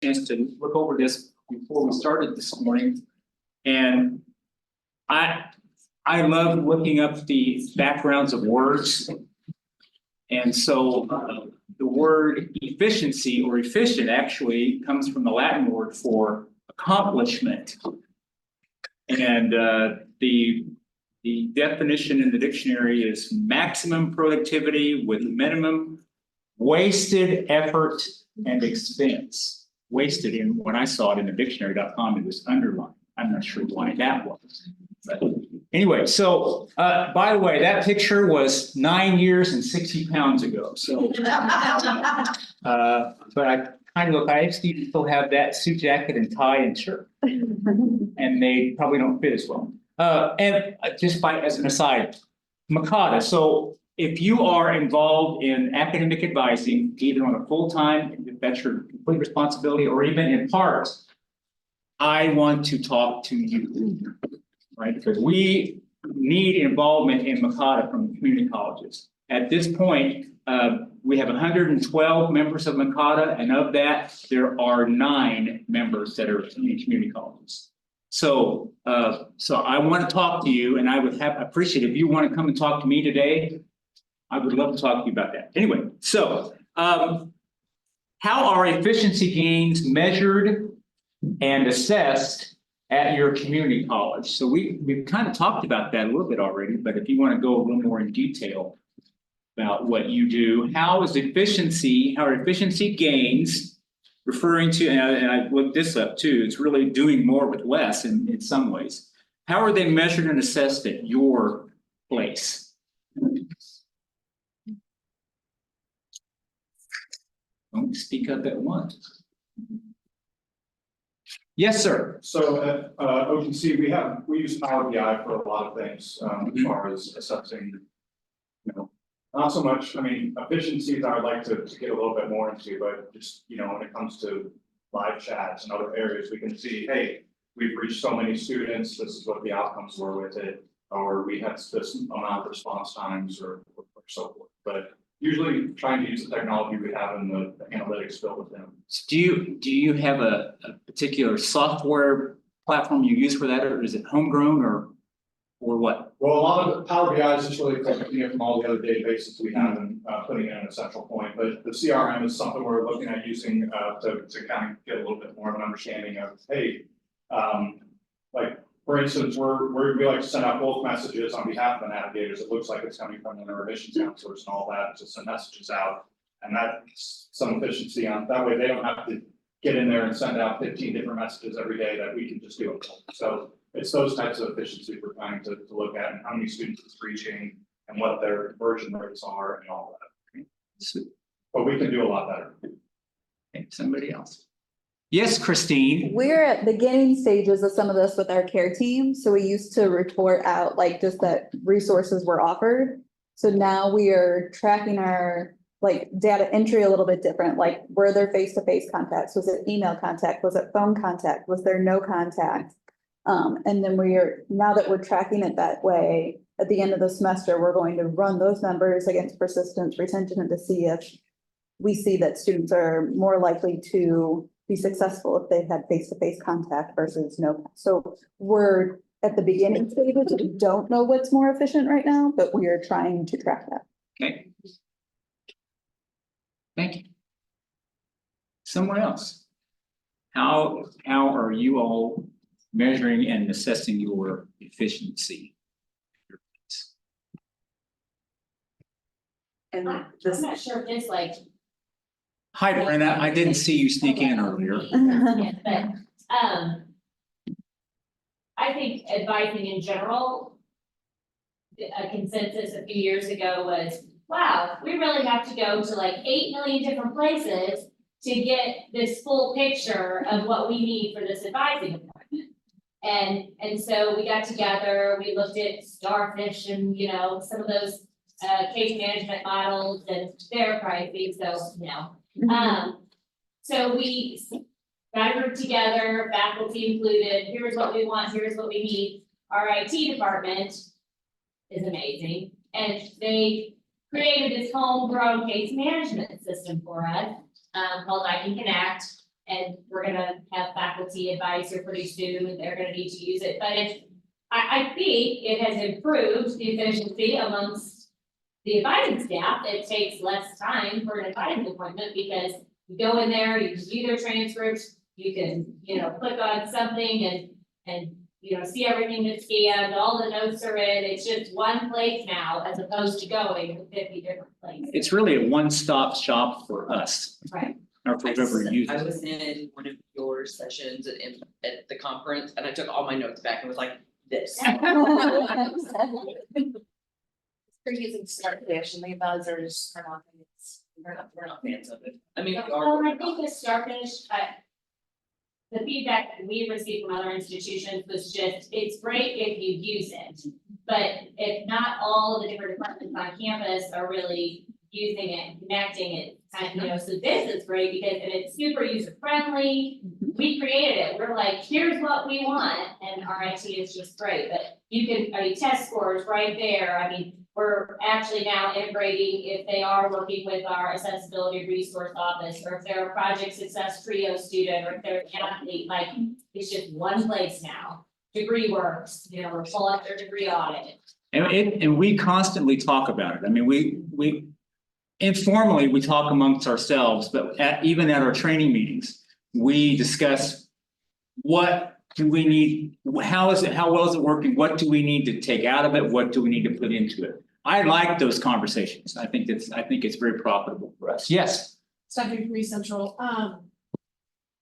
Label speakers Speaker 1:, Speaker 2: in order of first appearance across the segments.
Speaker 1: chance to look over this before we started this morning, and I love looking up the backgrounds of words, and so the word efficiency or efficient actually comes from the Latin word for accomplishment, and the definition in the dictionary is maximum productivity with minimum wasted effort and expense. Wasted, in when I saw it in the dictionary.com, it was underlined. I'm not sure why that was. But anyway, so by the way, that picture was 9 years and 60 pounds ago. So but I kind of look, I still have that suit jacket and tie and shirt. And they probably don't fit as well. And just by as an aside, MCCA. So if you are involved in academic advising, either on a full-time, if that's your complete responsibility, or even in part, I want to talk to you, right? Because we need involvement in MCCA from community colleges. At this point, we have 112 members of MCCA, and of that, there are 9 members that are in community colleges. So, so I want to talk to you, and I would appreciate if you want to come and talk to me today. I would love to talk to you about that. Anyway, so how are efficiency gains measured and assessed at your community college? So we've kind of talked about that a little bit already, but if you want to go a little more in detail about what you do, how are efficiency gains, referring to, and I looked this up too, it's really doing more with less in some ways. How are they measured and assessed at your place? Don't speak up at once. Yes, sir.
Speaker 2: So at OTC, we use Power BI for a lot of things as far as assessing, not so much, efficiencies I would like to get a little bit more into, but just, when it comes to live chats and other areas, we can see, hey, we've reached so many students, this is what the outcomes were with it, or we had this amount of response times or so forth. But usually trying to use the technology we have in the analytics built with them.
Speaker 1: So do you have a particular software platform you use for that, or is it homegrown or what?
Speaker 2: Well, a lot of Power BI is just really collecting it from all the other databases we have and putting it in a central point. But the CRM is something we're looking at using to kind of get a little bit more of an understanding of, hey, like for instance, we like to send out bulk messages on behalf of the navigators. It looks like it's coming from the admissions counselors and all that to send messages out. And that's some efficiency on that way. They don't have to get in there and send out 15 different messages every day, that we can just do it. So it's those types of efficiency we're trying to look at, and how many students it's reaching and what their conversion rates are and all that. But we can do a lot better.
Speaker 1: Okay, somebody else. Yes, Christine.
Speaker 3: We're at beginning stages of some of this with our care team. So we used to report out like just that resources were offered. So now we are tracking our like data entry a little bit different. Like, were there face-to-face contacts? Was it email contact? Was it phone contact? Was there no contact? And then now that we're tracking it that way, at the end of the semester, we're going to run those numbers against persistence, retention, and to see if we see that students are more likely to be successful if they've had face-to-face contact versus no. So we're at the beginning stages. We don't know what's more efficient right now, but we are trying to track that.
Speaker 1: Okay. Thank you. Someone else. How are you all measuring and assessing your efficiency?
Speaker 3: And
Speaker 4: I'm not sure if it's like.
Speaker 1: Hi, Brenna. I didn't see you sneak in earlier.
Speaker 4: Yeah, but I think advising in general, a consensus a few years ago was, wow, we really have to go to like 8 million different places to get this full picture of what we need for this advising appointment. And so we got together, we looked at Starfish and, some of those case management models and their pricing, so we got a group together, faculty included, here's what we want, here's what we need. Our IT department is amazing, and they created this homegrown case management system for us called I Can Connect. and we're gonna have faculty advice here pretty soon, they're gonna need to use it, but I think it has improved the efficiency amongst the advising staff. It takes less time for an advising appointment because you go in there, you view their transcripts, you can, click on something and see everything that's scanned, all the notes are in, it's just one place now as opposed to going to 50 different places.
Speaker 1: It's really a one-stop shop for us.
Speaker 4: Right.
Speaker 1: Or for whoever uses
Speaker 5: I
Speaker 1: it.
Speaker 5: was in one of your sessions at the conference and I took all my notes back and was like, this.
Speaker 6: They're using Starfish and the advisors are not,
Speaker 5: We're not fans of it. I mean, we
Speaker 4: Well,
Speaker 5: are.
Speaker 4: I think the Starfish, the feedback that we received from other institutions was just, it's great if you use it. But if not all of the different departments on campus are really using it, connecting it, so this is great because it's super user friendly. We created it, we're like, here's what we want, and our IT is just great, but you can, test scores right there, we're actually now integrating if they are working with our accessibility resource office, or if they're a project success trio student, or if they're an athlete, it's just one place now. Degree works, we're pulling up their degree audit.
Speaker 1: And we constantly talk about it. We informally, we talk amongst ourselves, but even at our training meetings, we discuss what do we need, how well is it working? What do we need to take out of it? What do we need to put into it? I like those conversations. I think it's very profitable for us. Yes.
Speaker 6: Stephanie from East Central,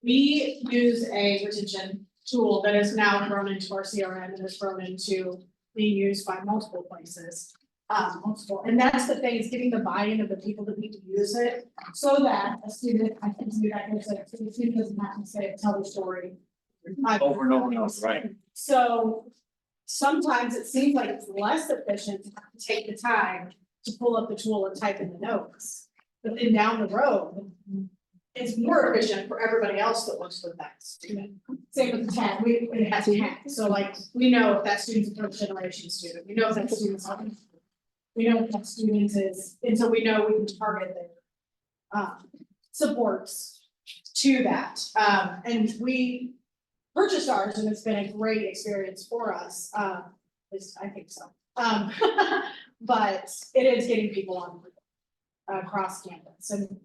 Speaker 6: we use a retention tool that is now grown into our CRM and has grown into being used by multiple places. And that's the thing, is getting the buy-in of the people that need to use it, so that a student, I think, the student doesn't have to say, tell the story.
Speaker 1: Over and over and over, right.
Speaker 6: So sometimes it seems like it's less efficient to have to take the time to pull up the tool and type in the notes. But then down the road, it's more efficient for everybody else that works with that student. Same with the tag, it has tag, so we know if that student's a first generation student, we know if that student's on. We know if that student is, and so we know we can target their supports to that. And we purchased ours and it's been a great experience for us, at least I think so. But it is getting people on across campus and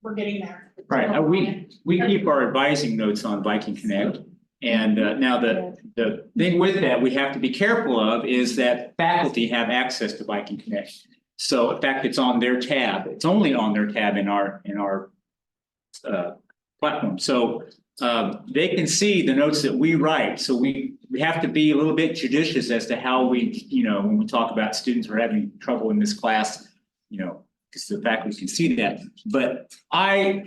Speaker 6: we're getting there.
Speaker 1: Right, we keep our advising notes on Viking Connect. And now the thing with that we have to be careful of is that faculty have access to Viking Connect. So in fact, it's on their tab, it's only on their tab in our platform. So they can see the notes that we write. So we have to be a little bit judicious as to how we, when we talk about students who are having trouble in this class, because the faculty can see that. But I'm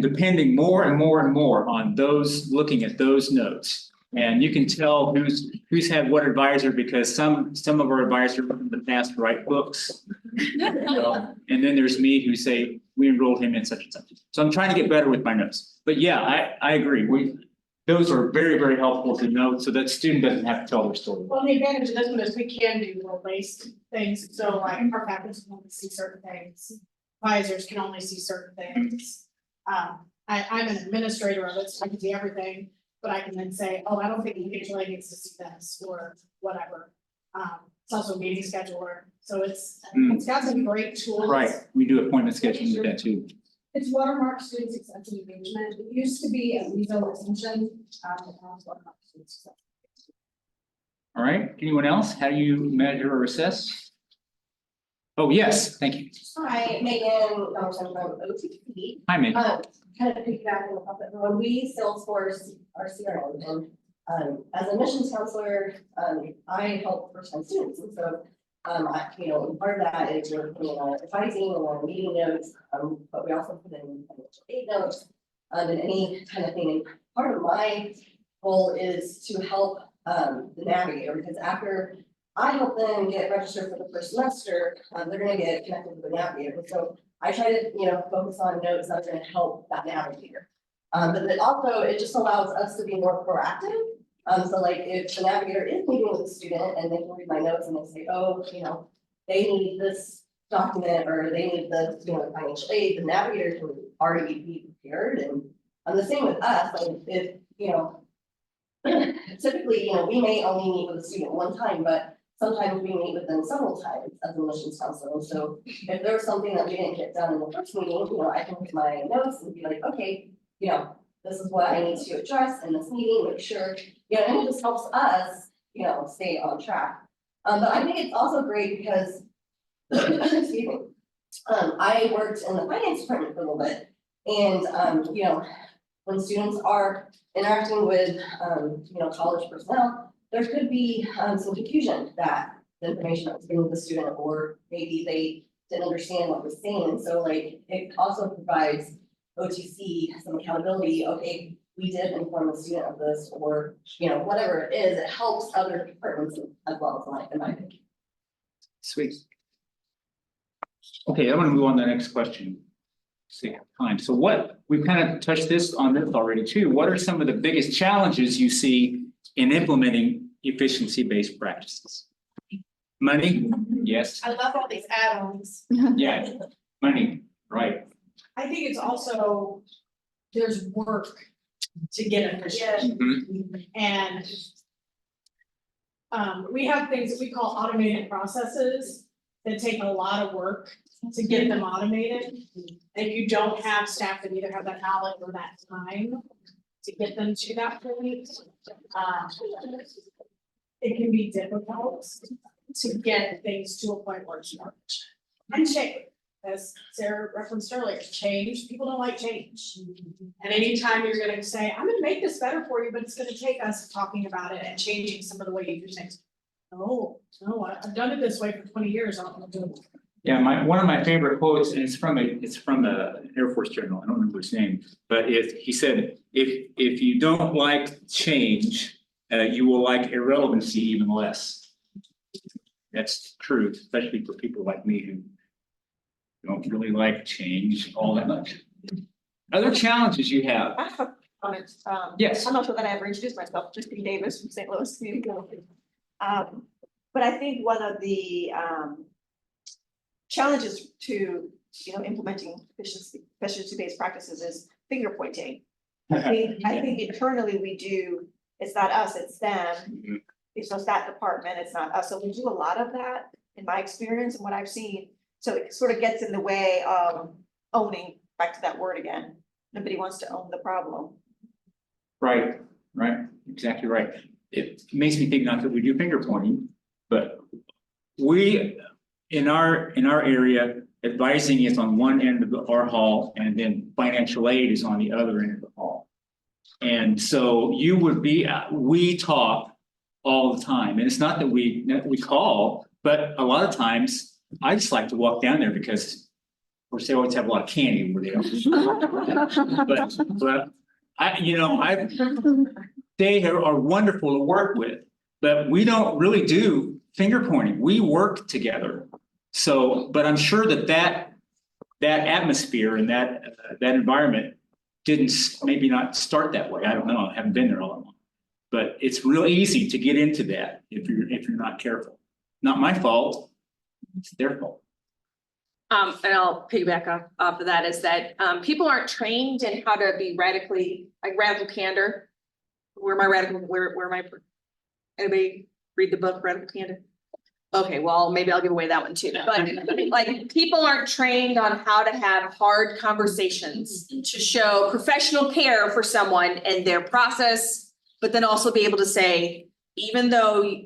Speaker 1: depending more and more and more on those, looking at those notes. And you can tell who's had what advisor, because some of our advisors in the past write books. And then there's me who say, we enrolled him in such and such. So I'm trying to get better with my notes. But yeah, I agree. Those are very, very helpful to know so that student doesn't have to tell their story.
Speaker 6: Well, the advantage of this one is we can do role-based things, so our faculty can only see certain things, advisors can only see certain things. I'm an administrator of it, so I can see everything, but I can then say, oh, I don't think the HLA needs to see this, or whatever. It's also a meeting scheduler, so it's got some great tools.
Speaker 1: Right, we do appointment scheduling with that too.
Speaker 6: It's watermark student success and engagement. It used to be a Lisa retention, now it's watermark student success.
Speaker 1: All right, anyone else? How do you measure or assess? Oh, yes, thank you.
Speaker 7: Hi, Megan, I'm from OTP.
Speaker 1: Hi, Megan.
Speaker 7: Kind of piggybacking off of it, when we Salesforce our CRM, and as a admissions counselor, I help first-time students, and so part of that is we're putting in our advising and our meeting notes, but we also put in financial aid notes, and any kind of thing. And part of my goal is to help the navigator, because after I help them get registered for the first semester, they're gonna get connected with the navigator. So I try to, focus on notes that are gonna help that navigator. But then also it just allows us to be more proactive. So like if the navigator is meeting with a student and they can read my notes and they say, oh, they need this document or they need the, financial aid, the navigator can already be prepared and The same with us, like if, you know. Typically, you know, we may only meet with a student one time, but sometimes we meet with them several times as a admissions counselor. So if there was something that we didn't get done in the first meeting, you know, I can look at my notes and be like, okay, you know, this is what I need to address in this meeting, make sure, you know, and it just helps us, you know, stay on track. But I think it's also great because, excuse me, I worked in the finance department for a little bit. And, you know, when students are interacting with, you know, college personnel, there could be some confusion that the information that was given to the student, or maybe they didn't understand what was saying. And so like, it also provides OTC some accountability. Okay, we did inform the student of this, or, you know, whatever it is, it helps other departments as well as mine, in my opinion.
Speaker 1: Sweet. Okay, I'm gonna move on to the next question. Sake of time. So what, we've kind of touched on this already too. What are some of the biggest challenges you see in implementing efficiency-based practices? Money? Yes.
Speaker 6: I love all these add-ons.
Speaker 1: Yeah, money, right.
Speaker 6: I think it's also, there's work to get efficient.
Speaker 1: Mhm.
Speaker 6: And we have things that we call automated processes that take a lot of work to get them automated. And you don't have staff that either have that knowledge or that time to get them to that point. It can be difficult to get things to a point where it's not. And change, as Sarah referenced earlier, change, people don't like change. And anytime you're gonna say, I'm gonna make this better for you, but it's gonna take us talking about it and changing some of the way you do things. No, I've done it this way for 20 years, I don't wanna do it.
Speaker 1: Yeah, one of my favorite quotes, and it's from a Air Force general, I don't remember his name, but he said, if you don't like change, you will like irrelevancy even less. That's true, especially for people like me who don't really like change all that much. Other challenges you have?
Speaker 8: I have a comment.
Speaker 1: Yes.
Speaker 8: I'm not sure that I ever introduced myself, Christine Davis from St. Louis Community College. But I think one of the challenges to, you know, implementing efficiency-based practices is finger pointing. I think internally we do, it's not us, it's them.
Speaker 1: Mhm.
Speaker 8: It's just that department, it's not us. So we do a lot of that in my experience and what I've seen. So it sort of gets in the way of owning, back to that word again. Nobody wants to own the problem.
Speaker 1: Right, exactly right. It makes me think, not that we do finger pointing, but we, in our area, advising is on one end of our hall, and then financial aid is on the other end of the hall. And so we talk all the time, and it's not that we call, but a lot of times I just like to walk down there because, of course, they always have a lot of candy over there. But they are wonderful to work with, but we don't really do finger pointing. We work together. So, but I'm sure that atmosphere and that environment didn't maybe not start that way. I don't know. I haven't been there all that long. But it's real easy to get into that if you're not careful. Not my fault. It's their fault.
Speaker 9: And I'll piggyback off of that, is that people aren't trained in how to be radical candor. Anybody read the book Radical Candor? Okay, well, maybe I'll give away that one too, but like, people aren't trained on how to have hard conversations to show professional care for someone and their process, but then also be able to say, even though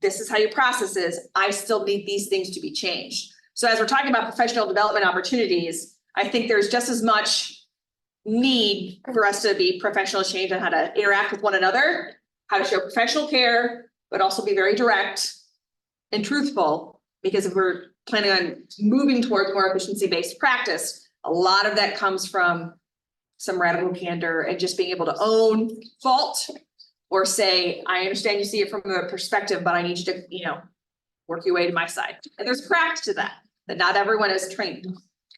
Speaker 9: this is how your process is, I still need these things to be changed. So as we're talking about professional development opportunities, I think there's just as much need for us to be professional change on how to interact with one another, how to show professional care, but also be very direct and truthful, because if we're planning on moving towards more efficiency-based practice, a lot of that comes from some radical candor and just being able to own fault or say, I understand you see it from a perspective, but I need you to, work your way to my side. And there's craft to that not everyone is trained.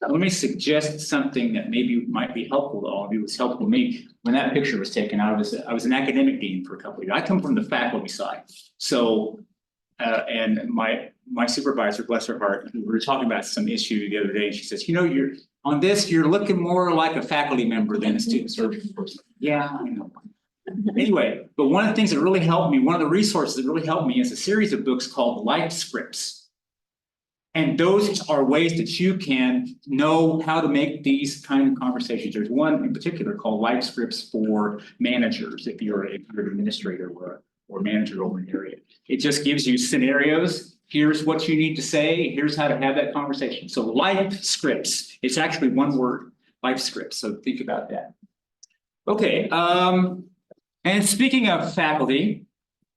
Speaker 1: Let me suggest something that maybe might be helpful to all of you. It was helpful to me when that picture was taken. I was an academic dean for a couple of years. I come from the faculty side. So, and my supervisor, bless her heart, we were talking about some issue the other day, and she says, you're On this, you're looking more like a faculty member than a student service person. Yeah, I know. Anyway, but one of the things that really helped me, one of the resources that really helped me is a series of books called Life Scripts. And those are ways that you can know how to make these kind of conversations. There's one in particular called Life Scripts for managers, if you're an administrator or manager over an area. It just gives you scenarios. Here's what you need to say. Here's how to have that conversation. So Life Scripts, it's actually one word, Life Scripts. So think about that. Okay, and speaking of faculty,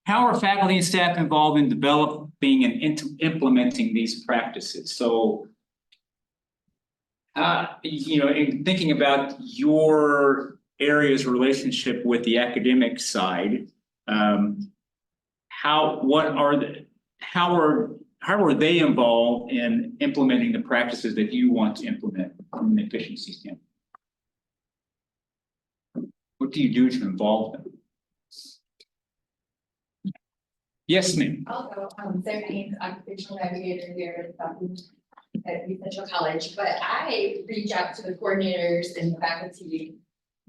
Speaker 1: how are faculty and staff involved in developing and implementing these practices? So, you know, in thinking about your area's relationship with the academic side, how are they involved in implementing the practices that you want to implement from an efficiency standpoint? What do you do to involve them? Yes, ma'am.
Speaker 10: Also, Sarah Haynes, occupational navigator here at Jefferson College, but I reach out to the coordinators and the faculty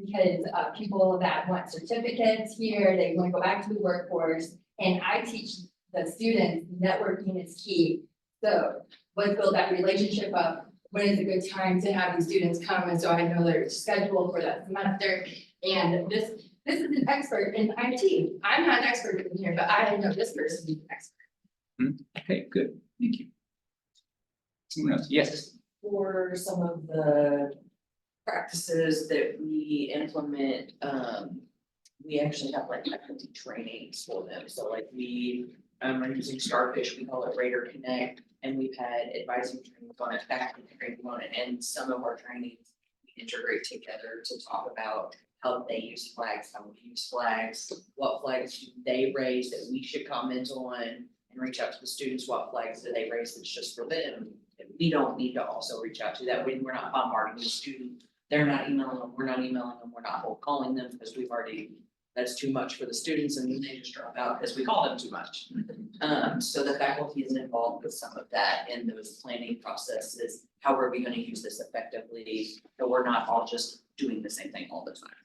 Speaker 10: because people that want certificates here, they want to go back to the workforce, and I teach the students networking is key. So let's build that relationship up. When is a good time to have these students come, and so I know their schedule for that semester. And this is an expert in IT. I'm not an expert in here, but I know this person is an expert.
Speaker 1: Okay, good. Thank you. Someone else? Yes.
Speaker 5: For some of the practices that we implement, we actually have like faculty trainings for them. So like we are using Starfish, we call it Radar Connect, and we've had advising trainings on it, faculty training on it, and some of our trainings we integrate together to talk about how they use flags, how we use flags, what flags do they raise that we should comment on, and reach out to the students, what flags do they raise that's just for them. And we don't need to also reach out to that when we're not bombarding the student. They're not emailing them, we're not emailing them, we're not calling them because we've already, that's too much for the students and then they just drop out because we call them too much. So the faculty is involved with some of that in those planning processes. How are we going to use this effectively? So we're not all just doing the same thing all the time.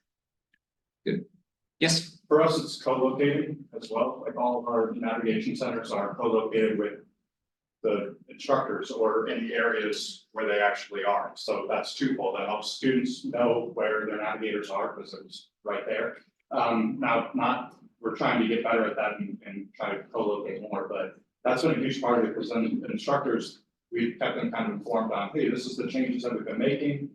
Speaker 1: Good. Yes.
Speaker 2: For us, it's co-located as well, like all of our navigation centers are co-located with the instructors or in the areas where they actually are. So that's twofold. That helps students know where their navigators are because it's right there. We're trying to get better at that and try to co-locate more, but that's been a huge part of it because then the instructors, we've kept them kind of informed on, hey, this is the changes that we've been making.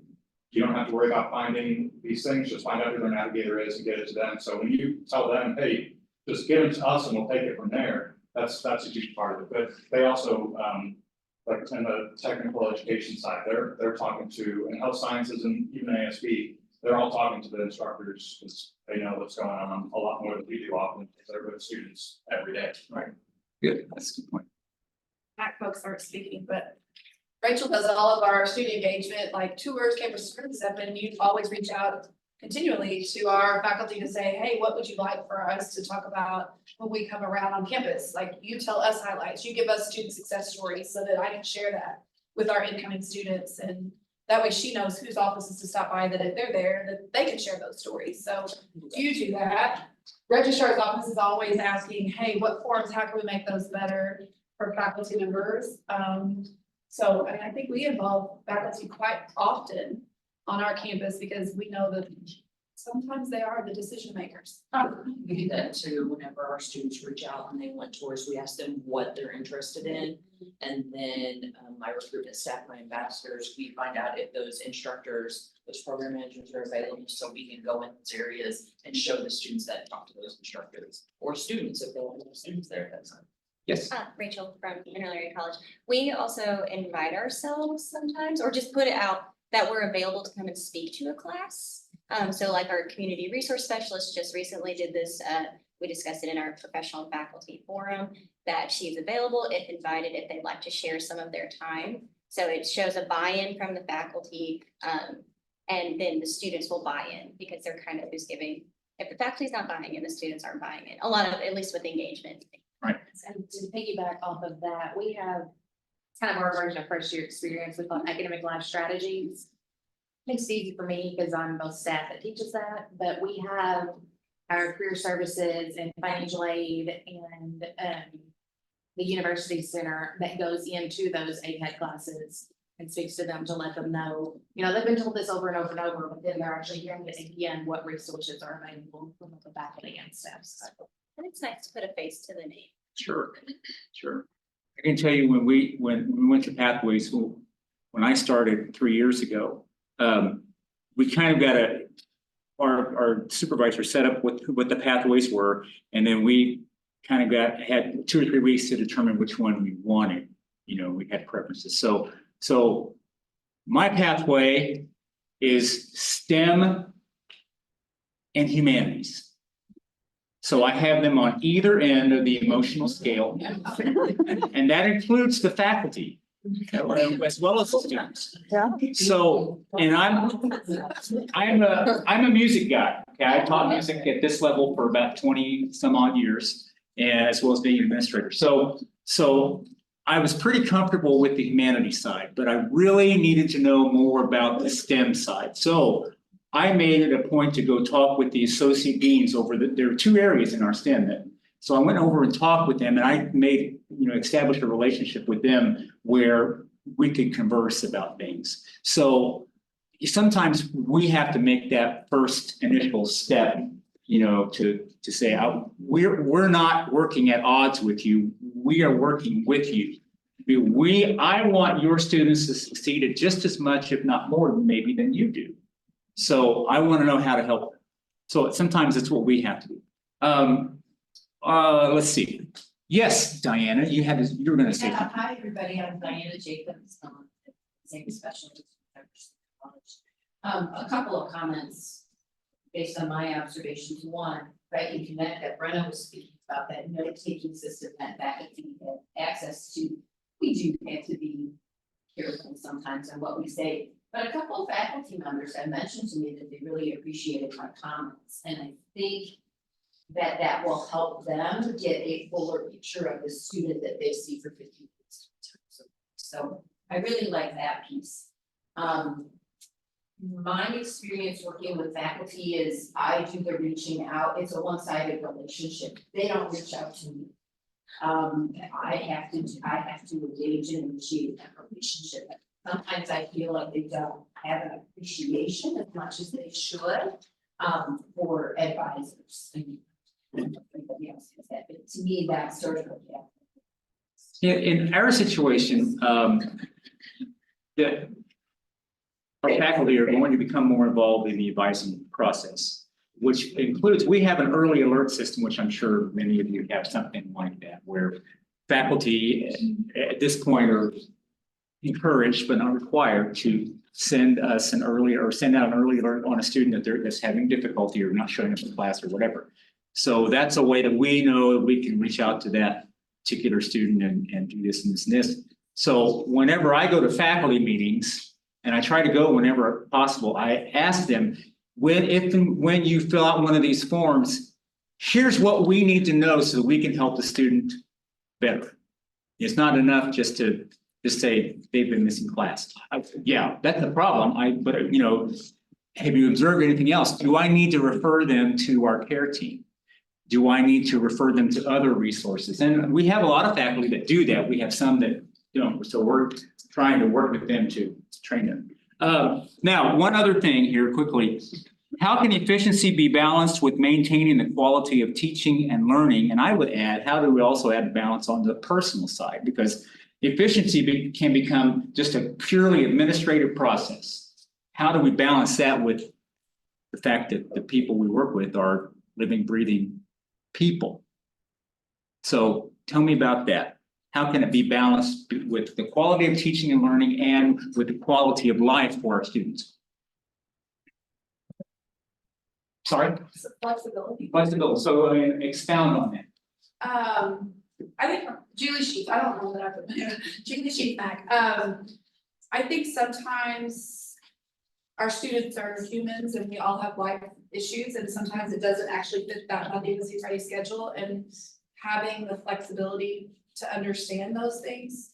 Speaker 2: You don't have to worry about finding these things, just find out who their navigator is and get it to them. So when you tell them, hey, just give it to us and we'll take it from there, that's a huge part of it. But they also, like in the technical education side, they're talking to, in health sciences and even ASB, they're all talking to the instructors because they know what's going on a lot more than we do often because they're with students every day.
Speaker 1: Right. Good. That's a good point.
Speaker 6: Back folks aren't speaking, but Rachel does all of our student engagement, like tours, campus experiences, and you always reach out continually to our faculty to say, hey, what would you like for us to talk about when we come around on campus? Like you tell us highlights, you give us student success stories so that I can share that with our incoming students. And that way she knows whose offices to stop by, that if they're there, that they can share those stories. So you do that. Registrar's office is always asking, hey, what forms, how can we make those better for faculty members? So I think we involve faculty quite often on our campus because we know that sometimes they are the decision makers.
Speaker 5: We do that too, whenever our students reach out and they want tours, we ask them what they're interested in. And then my recruitment staff, my ambassadors, we find out if those instructors, those program managers are available so we can go in those areas and show the students that talk to those instructors or students if they want to have students there at that time.
Speaker 1: Yes.
Speaker 11: Rachel from Mineral Area College. We also invite ourselves sometimes, or just put it out that we're available to come and speak to a class. So like our community resource specialist just recently did this. We discussed it in our professional faculty forum that she's available if invited, if they'd like to share some of their time. So it shows a buy-in from the faculty, and then the students will buy in because they're kind of who's giving. If the faculty's not buying in, the students aren't buying in. A lot of, at least with engagement.
Speaker 1: Right.
Speaker 10: And to piggyback off of that, we have kind of our version of first year experience with academic life strategies. Makes it easy for me because I'm both staff that teaches that, but we have our career services and financial aid and the university center that goes into those APEC classes and speaks to them to let them know, you know, they've been told this over and over and over, but then they're actually hearing it again, what resources are available from the faculty and staff. So
Speaker 11: And it's nice to put a face to the name.
Speaker 1: Sure, sure. I can tell you when we went to Pathways, when I started 3 years ago, we kind of got our supervisor set up what the pathways were, and then we kind of had 2 or 3 weeks to determine which one we wanted. You know, we had preferences. So my pathway is STEM and humanities. So I have them on either end of the emotional scale, and that includes the faculty as well as the students.
Speaker 3: Yeah.
Speaker 1: So, and I'm a music guy. Okay, I taught music at this level for about 20 some odd years, and as well as being an administrator. So I was pretty comfortable with the humanities side, but I really needed to know more about the STEM side. So I made it a point to go talk with the associate deans there are 2 areas in our STEM that. So I went over and talked with them, and I established a relationship with them where we could converse about things. So sometimes we have to make that first initial step, to say, we're not working at odds with you. We are working with you. I want your students to succeed at just as much, if not more, maybe than you do. So I want to know how to help them. So sometimes it's what we have to do. Let's see. Yes, Diana, you were going to say something.
Speaker 10: Hi, everybody. I'm Diana Jacobs, Advising Specialist at Jefferson College. A couple of comments based on my observations. One, right, in Connect that Brenna was speaking about, that note-taking system that faculty have access to. We do have to be careful sometimes on what we say. But a couple of faculty members have mentioned to me that they really appreciated my comments, and I think that will help them get a fuller picture of the student that they see for 15 minutes. So I really like that piece. My experience working with faculty is I do the reaching out. It's a one-sided relationship. They don't reach out to me. I have to engage and initiate that relationship. Sometimes I feel like they don't have an appreciation as much as they should for advisors. Everybody else has that, but to me, that's sort of
Speaker 1: In our situation, that our faculty are going to become more involved in the advising process, which includes, we have an early alert system, which I'm sure many of you have something like that, where faculty at this point are encouraged but not required to send us send out an early alert on a student that's having difficulty or not showing up in class or whatever. So that's a way that we know that we can reach out to that particular student and do this and this and this. So whenever I go to faculty meetings, and I try to go whenever possible, I ask them, when you fill out one of these forms, here's what we need to know so that we can help the student better. It's not enough just to say they've been missing class. Yeah, that's the problem. But have you observed anything else? Do I need to refer them to our care team? Do I need to refer them to other resources? And we have a lot of faculty that do that. We have some that don't. So we're trying to work with them to train them. Now, one other thing here quickly. How can efficiency be balanced with maintaining the quality of teaching and learning? And I would add, how do we also add balance on the personal side? Because efficiency can become just a purely administrative process. How do we balance that with the fact that the people we work with are living, breathing people? So tell me about that. How can it be balanced with the quality of teaching and learning and with the quality of life for our students? Sorry?
Speaker 6: Flexibility.
Speaker 1: Flexibility. So expound on that.
Speaker 6: I think Julie Sheets, I don't know that I've Julie Sheets back. I think sometimes our students are humans and we all have life issues, and sometimes it doesn't actually fit that Monday, Wednesday, Friday schedule, and having the flexibility to understand those things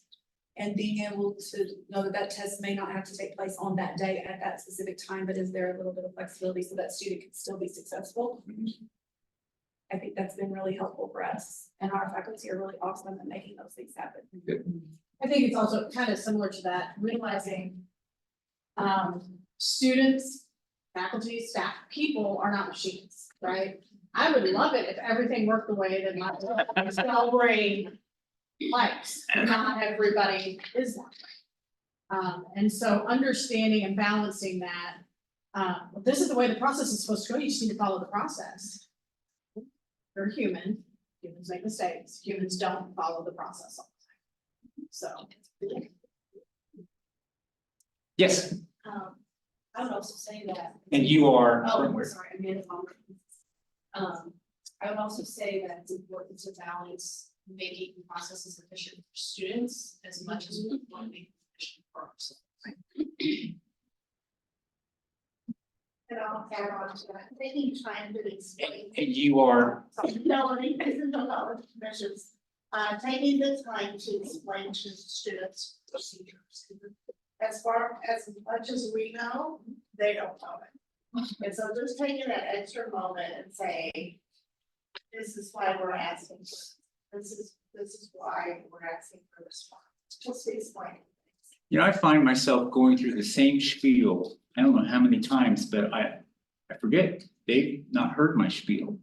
Speaker 6: And being able to know that that test may not have to take place on that day at that specific time, but is there a little bit of flexibility so that student can still be successful? I think that's been really helpful for us, and our faculty are really awesome at making those things happen. I think it's also kind of similar to that, realizing students, faculty, staff, people are not machines, right? I would love it if everything worked the way that my cell brain likes, not everybody is that way. And so understanding and balancing that, this is the way the process is supposed to go, you just need to follow the process. You're human, humans make mistakes, humans don't follow the process all the time. So.
Speaker 1: Yes,
Speaker 7: I would also say that.
Speaker 1: and you are
Speaker 7: Oh,
Speaker 1: from where?
Speaker 7: sorry, I'm in I would also say that it's important to balance making the processes efficient for students as much as we want to make it efficient for ourselves. And I'll add on to that, taking time to explain.
Speaker 1: And you are,
Speaker 7: Melanie, this is the knowledge commissions, taking the time to explain to students procedures. As much as we know, they don't know it. And so just taking that extra moment and say, this is why we're asking, this is why we're asking for this one, just to explain.
Speaker 1: I find myself going through the same spiel, I don't know how many times, but I forget, they've not heard my spiel.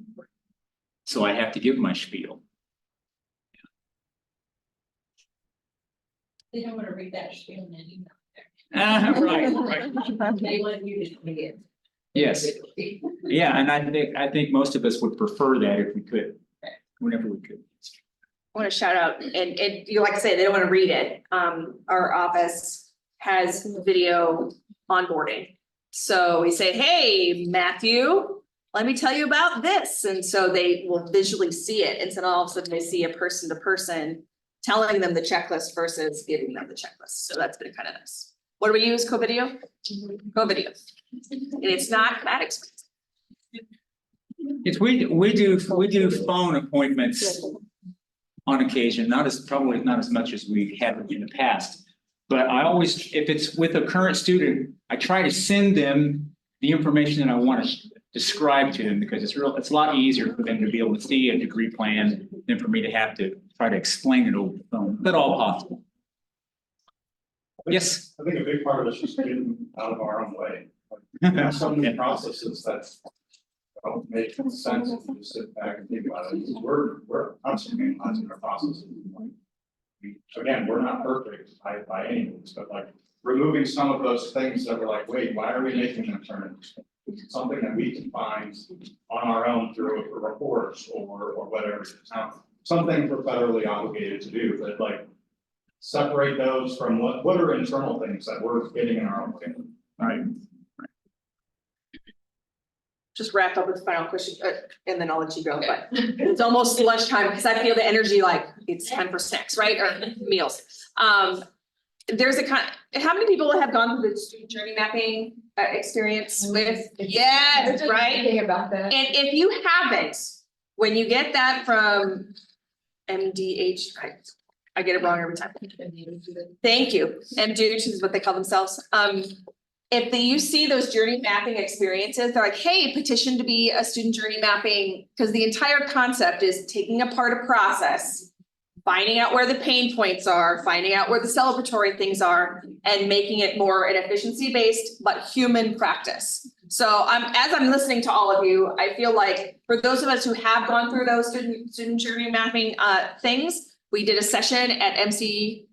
Speaker 1: So I have to give my spiel.
Speaker 10: They don't want to read that spiel and then email.
Speaker 1: Right.
Speaker 10: They want you to read it.
Speaker 1: Yes, yeah, and I think most of us would prefer that if we could, whenever we could.
Speaker 9: I want to shout out, and you like I say, they don't want to read it. Our office has video onboarding. So we say, hey, Matthew, let me tell you about this. And so they will visually see it. And then all of a sudden they see a person to person telling them the checklist versus giving them the checklist. So that's been kind of nice. What do we use? Co-video? Co-video. And it's not that expensive.
Speaker 1: It's we do phone appointments on occasion, probably not as much as we've had in the past. But I always, if it's with a current student, I try to send them the information that I want to describe to them, because it's a lot easier for them to be able to see a degree plan than for me to have to try to explain it over the phone, but all possible. Yes.
Speaker 2: I think a big part of it is just getting out of our own way. Like, we have so many processes that don't make sense if you just sit back and think about it. We're constantly analyzing our processes. Again, we're not perfect by any means, but like removing some of those things that we're like, wait, why are we making them turn? Something that we can find on our own through a report or whatever. Now, some things we're federally obligated to do, but like separate those from what are internal things that we're getting in our own way.
Speaker 1: Right.
Speaker 9: Just wrap up with the final question, and then I'll let you go, but it's almost lunchtime because I feel the energy like it's time for snacks, right, or meals. There's how many people have gone through the student journey mapping experience with? Yes, right?
Speaker 10: Think about that.
Speaker 9: And if you haven't, when you get that from MDH, I get it wrong every time. Thank you. MDH is what they call themselves. If you see those journey mapping experiences, they're like, hey, petition to be a student journey mapping, because the entire concept is taking apart a process, finding out where the pain points are, finding out where the celebratory things are, and making it more an efficiency-based but human practice. So as I'm listening to all of you, I feel like for those of us who have gone through those student journey mapping things, we did a session at MCCA.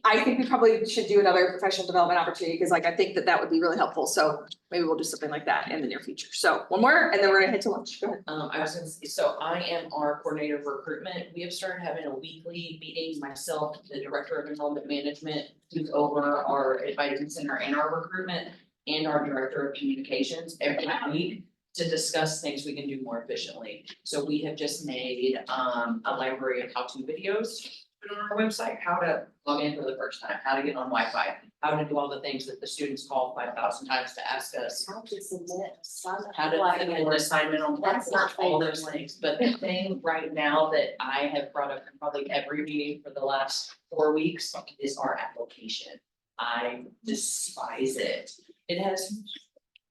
Speaker 9: I think we probably should do another professional development opportunity, because I think that would be really helpful. So maybe we'll do something like that in the near future. So one more, and then we're gonna head to lunch. Go ahead.
Speaker 5: I was gonna say, so I am our coordinator for recruitment. We have started having a weekly meeting, myself, the director of enrollment management, who's over our advisory center and our recruitment, and our director of communications every week to discuss things we can do more efficiently. So we have just made a library of how-to videos put on our website, how to log in for the first time, how to get on Wi-Fi, how to do all the things that the students call 5,000 times to ask us.
Speaker 7: How to submit some.
Speaker 5: How to do an assignment on
Speaker 7: That's not
Speaker 5: platform, all those things, but the thing right now that I have brought up in probably every meeting for the last 4 weeks is our application. I despise it. It has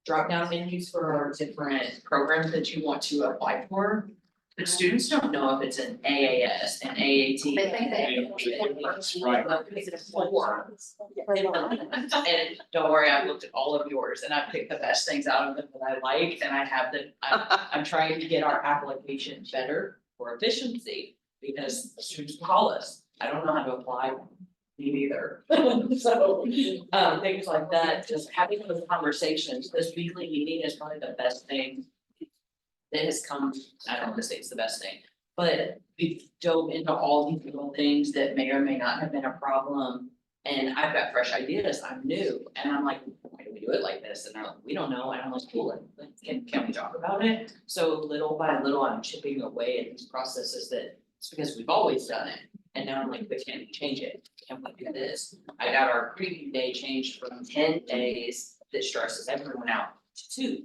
Speaker 5: drop down menus for our different programs that you want to apply for. But students don't know if it's an AAS, an AAT.
Speaker 10: They think
Speaker 1: Right.
Speaker 5: Well, it's a form. And don't worry, I've looked at all of yours and I've picked the best things out of them that I like and I have them, I'm trying to get our application better for efficiency. Because students call us, I don't know how to apply, me neither. So, things like that, just having those conversations, this weekly meeting is probably the best thing. That has come, I don't want to say it's the best thing, but we've dove into all these little things that may or may not have been a problem. And I've got fresh ideas, I'm new, and I'm like, why do we do it like this? And they're like, we don't know, and I'm like, cool, can we talk about it? So little by little, I'm chipping away at these processes that, it's because we've always done it. And now I'm like, but can we change it? Can we do this? I got our preview day changed from 10 days that stresses everyone out to 2.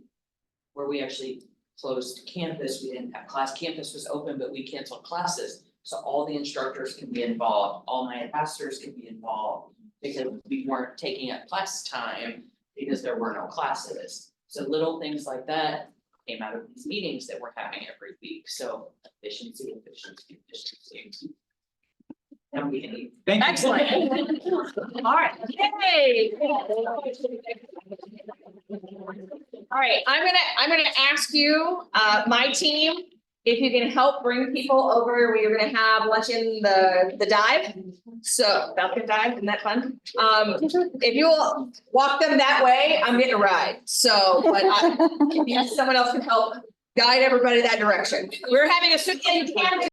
Speaker 5: Where we actually closed campus, we didn't have class, campus was open, but we canceled classes. So all the instructors can be involved, all my ambassadors can be involved, because we weren't taking up class time because there were no classes. So little things like that came out of these meetings that we're having every week, so efficiency. And we can.
Speaker 1: Thank you.
Speaker 9: Excellent. All right, yay. All right, I'm gonna ask you, my team, if you can help bring people over, we are gonna have lunch in the dive. So, Falcon Dive, isn't that fun? If you'll walk them that way, I'm getting a ride, so, but someone else can help guide everybody that direction. We're having a